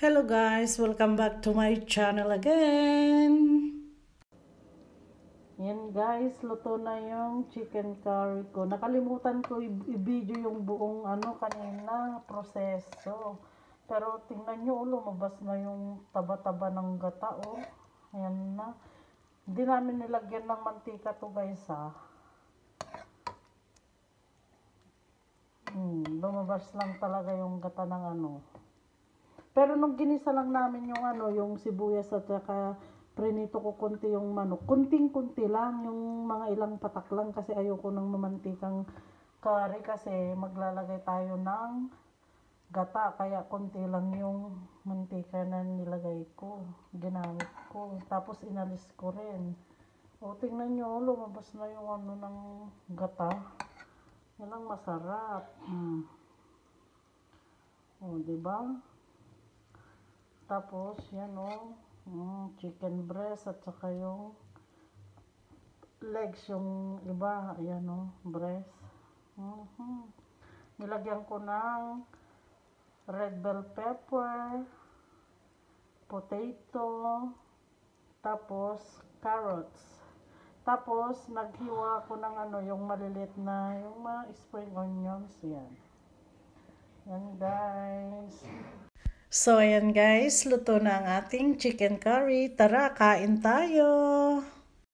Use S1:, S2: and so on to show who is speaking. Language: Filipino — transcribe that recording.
S1: Hello guys, welcome back to my channel again. Yan guys, luto na yung chicken curry ko. Nakalimutan ko i-video yung buong kanina proseso. Pero tingnan nyo, lumabas na yung taba-taba ng gata Ayan na. Hindi namin nilagyan ng mantika to guys lumabas lang talaga yung gata ng Pero nung ginisa lang namin yung sibuyas at saka prinito ko konti yung manok. Kunting-kunti lang, yung mga ilang patak lang kasi ayoko ng mamantikang curry kasi maglalagay tayo ng gata. Kaya konti lang yung mantika na nilagay ko, ginamit ko. Tapos inalis ko rin. Tingnan nyo, lumabas na yung ng gata. Yan ang masarap. Diba? Tapos, yan chicken breast at saka yung legs, yung iba, ayan breast. Nilagyan ko ng red bell pepper, potato, tapos carrots. Tapos, naghiwa ko ng yung maliliit na, yung mga spring onions, yan. Yan guys. So, ayan guys, luto na ang ating chicken curry. Tara, kain tayo!